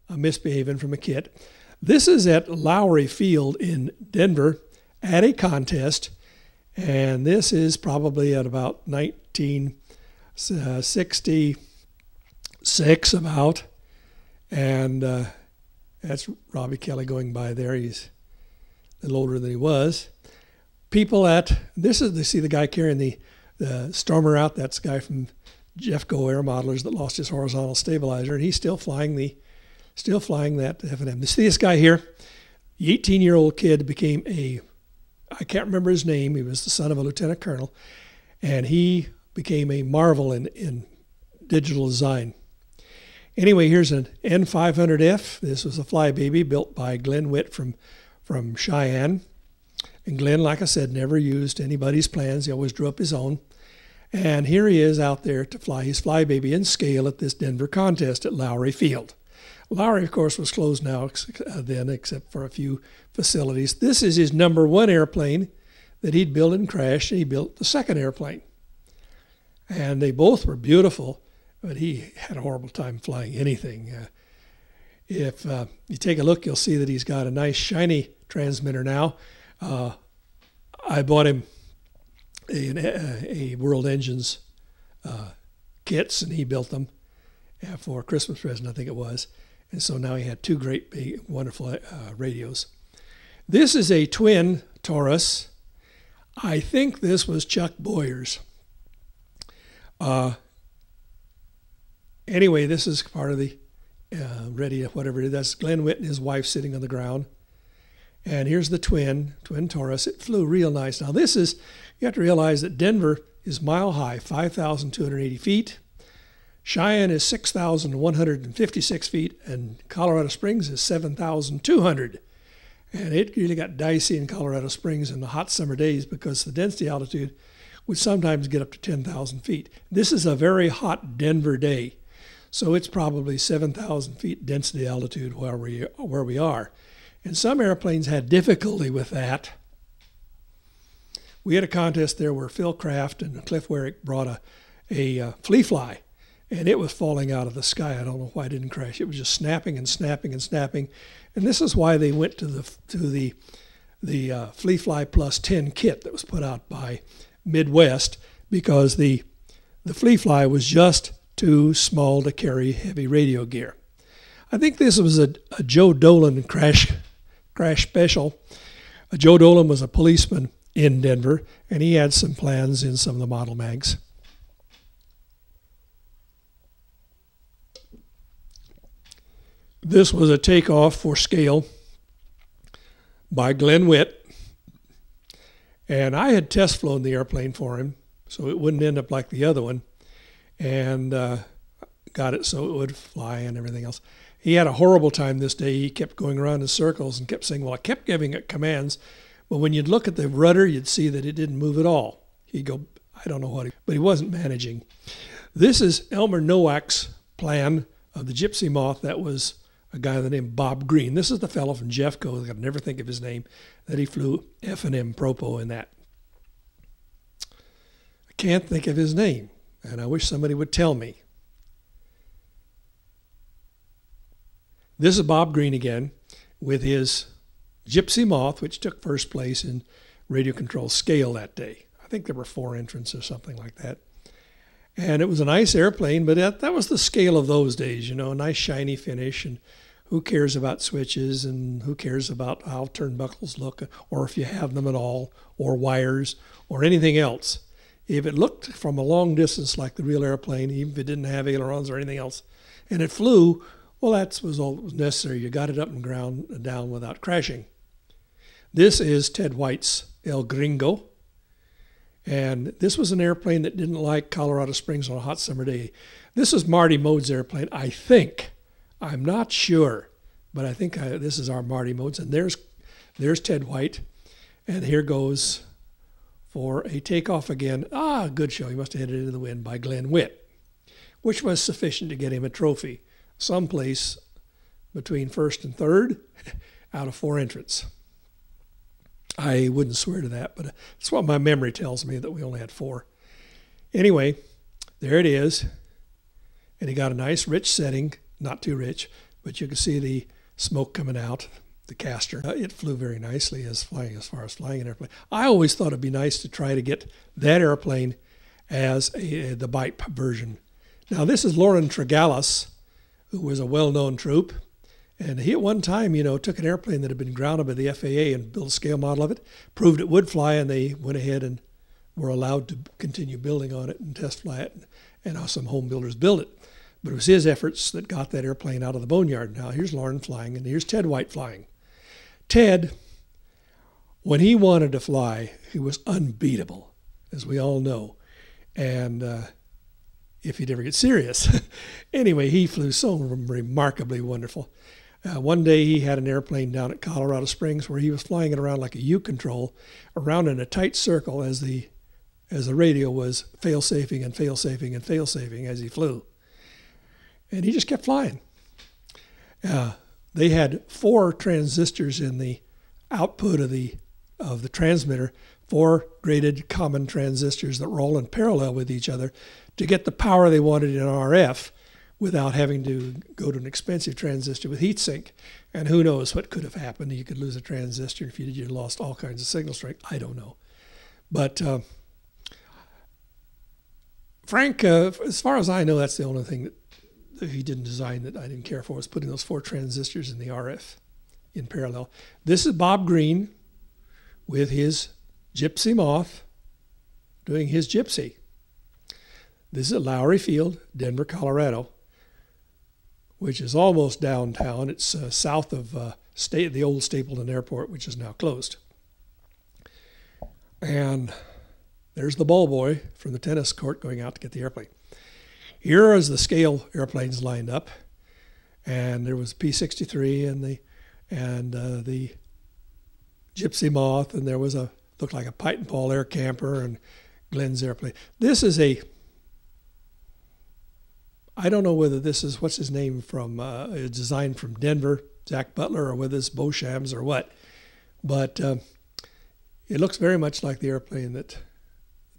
misbehaving from a kit. This is at Lowry Field in Denver at a contest, and this is probably at about 1966 about, and that's Robbie Kelly going by there. He's a little older than he was. People at, this is, they see the guy carrying the Stormer out. That's the guy from Jefco Aeromod'lers that lost his horizontal stabilizer, and he's still flying that F&M. See this guy here? The 18-year-old kid became I can't remember his name. He was the son of a lieutenant colonel, and he became a marvel in digital design. Anyway, here's an N500F. This was a flybaby built by Glenn Witt from Cheyenne. And Glenn, like I said, never used anybody's plans. He always drew up his own. And here he is out there to fly his flybaby in scale at this Denver contest at Lowry Field. Lowry, of course, was closed now then, except for a few facilities. This is his #1 airplane that he'd built and crashed, and he built the second airplane. And they both were beautiful, but he had a horrible time flying anything. If you take a look, you'll see that he's got a nice shiny transmitter now. I bought him a World Engines kits, and he built them for a Christmas present, I think it was. And so now he had two great, big, wonderful radios. This is a twin Taurus. I think this was Chuck Boyer's. Anyway, this is part of the ready, whatever it is. That's Glenn Witt and his wife sitting on the ground. And here's the twin Taurus. It flew real nice. Now this is, you have to realize that Denver is mile high, 5,280 feet. Cheyenne is 6,156 feet, and Colorado Springs is 7,200. And it really got dicey in Colorado Springs in the hot summer days because the density altitude would sometimes get up to 10,000 feet. This is a very hot Denver day, so it's probably 7,000 feet density altitude where we are. And some airplanes had difficulty with that. We had a contest there where Phil Kraft and Cliff Werrick brought a flea fly, and it was falling out of the sky. I don't know why it didn't crash. It was just snapping and snapping and snapping. And this is why they went to the Flea Fly Plus 10 kit that was put out by Midwest, because the Flea Fly was just too small to carry heavy radio gear. I think this was a Joe Dolan crash special. Joe Dolan was a policeman in Denver, and he had some plans in some of the model mags. This was a takeoff for scale by Glenn Witt, and I had test flown the airplane for him so it wouldn't end up like the other one, and got it so it would fly and everything else. He had a horrible time this day. He kept going around in circles and kept saying, well, I kept giving it commands, but when you'd look at the rudder, you'd see that it didn't move at all. He'd go, I don't know what, but he wasn't managing. This is Elmer Nowak's plan of the Gypsy Moth. That was a guy named Bob Green. This is the fellow from Jefco, I could never think of his name, that he flew F&M Propo in that. I can't think of his name, and I wish somebody would tell me. This is Bob Green again with his Gypsy Moth, which took first place in radio control scale that day. I think there were 4 entrants or something like that. And it was a nice airplane, but that was the scale of those days, you know, a nice shiny finish, and who cares about switches, and who cares about how turnbuckles look, or if you have them at all, or wires, or anything else. If it looked from a long distance like the real airplane, even if it didn't have ailerons or anything else, and it flew, well, that was all that was necessary. You got it up and ground down without crashing. This is Ted White's El Gringo. And this was an airplane that didn't like Colorado Springs on a hot summer day. This is Marty Mode's airplane, I think. I'm not sure, but I think this is our Marty Mode's. And there's Ted White. And here goes for a takeoff again. Ah, good show. He must have hit it into the wind by Glenn Witt, which was sufficient to get him a trophy. Someplace between first and third out of 4 entrants. I wouldn't swear to that, but that's what my memory tells me, that we only had 4. Anyway, there it is. And he got a nice rich setting, not too rich, but you can see the smoke coming out, the caster. It flew very nicely as far as flying an airplane. I always thought it'd be nice to try to get that airplane as the bite version. Now this is Loren Tregellas, who was a well-known troop, and he at one time, took an airplane that had been grounded by the FAA and built a scale model of it, proved it would fly, and they went ahead and were allowed to continue building on it and test fly it, and some home builders built it. But it was his efforts that got that airplane out of the boneyard. Now here's Loren flying, and here's Ted White flying. Ted, when he wanted to fly, he was unbeatable, as we all know. And if he'd ever get serious. Anyway, he flew so remarkably wonderful. One day he had an airplane down at Colorado Springs where he was flying it around like a U-control, around in a tight circle as the radio was fail-safing and fail-safing and fail-safing as he flew. And he just kept flying. They had 4 transistors in the output of the transmitter, 4 graded common transistors that were all in parallel with each other to get the power they wanted in RF without having to go to an expensive transistor with heatsink. And who knows what could have happened. You could lose a transistor. If you did, you lost all kinds of signal strength. I don't know. But Frank, as far as I know, that's the only thing that he didn't design that I didn't care for, was putting those 4 transistors in the RF in parallel. This is Bob Green with his Gypsy Moth doing his Gypsy. This is at Lowry Field, Denver, Colorado, which is almost downtown. It's south of the old Stapleton Airport, which is now closed. And there's the ball boy from the tennis court going out to get the airplane. Here is the scale airplanes lined up, and there was P-63 and the Gypsy Moth, and there was looked like a Pite and Paul air camper and Glenn's airplane. This is I don't know whether this is, what's his name, from a design from Denver, Zach Butler, or whether it's Beauchamp's or what. But it looks very much like the airplane that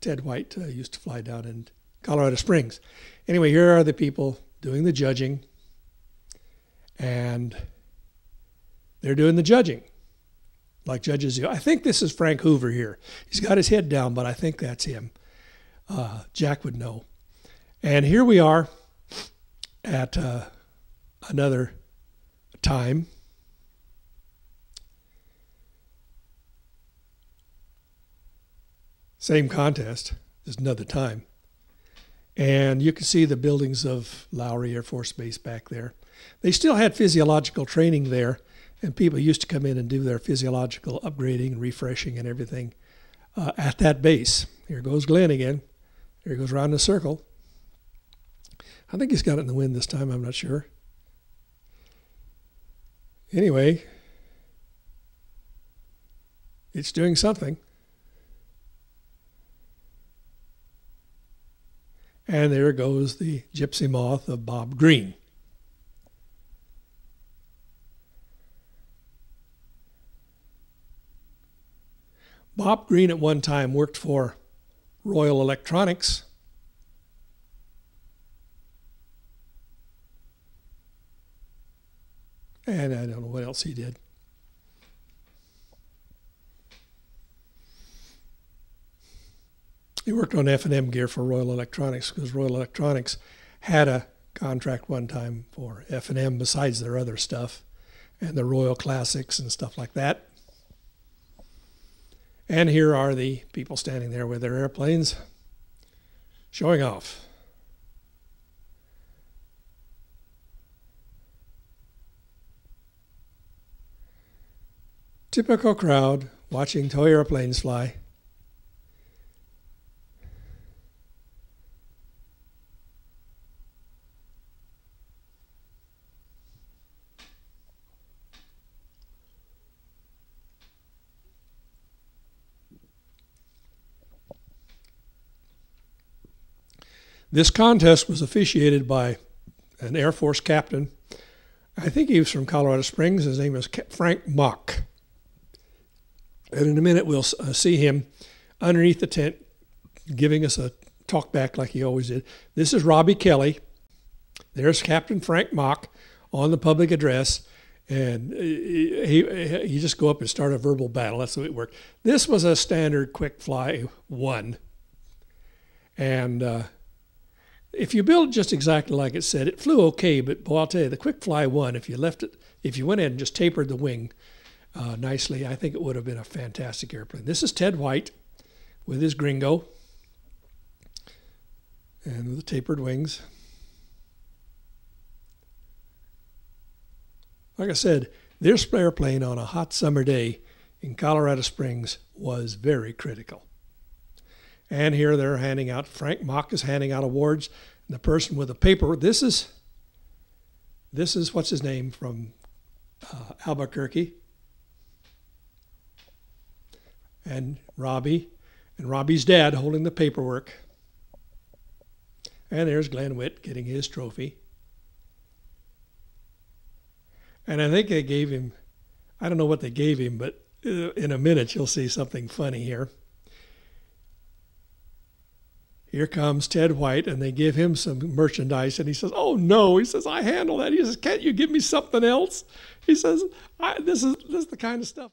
Ted White used to fly down in Colorado Springs. Anyway, here are the people doing the judging, and they're doing the judging like judges do. I think this is Frank Hoover here. He's got his head down, but I think that's him. Jack would know. And here we are at another time. Same contest, just another time. And you can see the buildings of Lowry Air Force Base back there. They still had physiological training there, and people used to come in and do their physiological upgrading and refreshing and everything at that base. Here goes Glenn again. Here he goes around in a circle. I think he's got it in the wind this time, I'm not sure. Anyway, it's doing something. And there goes the Gypsy Moth of Bob Green. Bob Green at one time worked for Royal Electronics. And I don't know what else he did. He worked on F&M gear for Royal Electronics because Royal Electronics had a contract one time for F&M besides their other stuff and the Royal Classics and stuff like that. And here are the people standing there with their airplanes showing off. Typical crowd watching toy airplanes fly. This contest was officiated by an Air Force captain. I think he was from Colorado Springs. His name was Frank Mock. And in a minute, we'll see him underneath the tent giving us a talk back like he always did. This is Robbie Kelly. There's Captain Frank Mock on the public address, and you just go up and start a verbal battle. That's the way it worked. This was a standard quick fly 1. And if you build it just exactly like it said, it flew okay, but boy, I'll tell you, the quick fly 1, if you went in and just tapered the wing nicely, I think it would have been a fantastic airplane. This is Ted White with his Gringo and with the tapered wings. Like I said, this airplane on a hot summer day in Colorado Springs was very critical. And here they're handing out, Frank Mock is handing out awards, and the person with the paper, this is what's his name from Albuquerque, and Robbie's dad holding the paperwork. And there's Glenn Witt getting his trophy. And I think they gave him, I don't know what they gave him, but in a minute you'll see something funny here. Here comes Ted White, and they give him some merchandise, and he says, "Oh no," he says, "I handle that." He says, "Can't you give me something else?" He says, "This is the kind of stuff."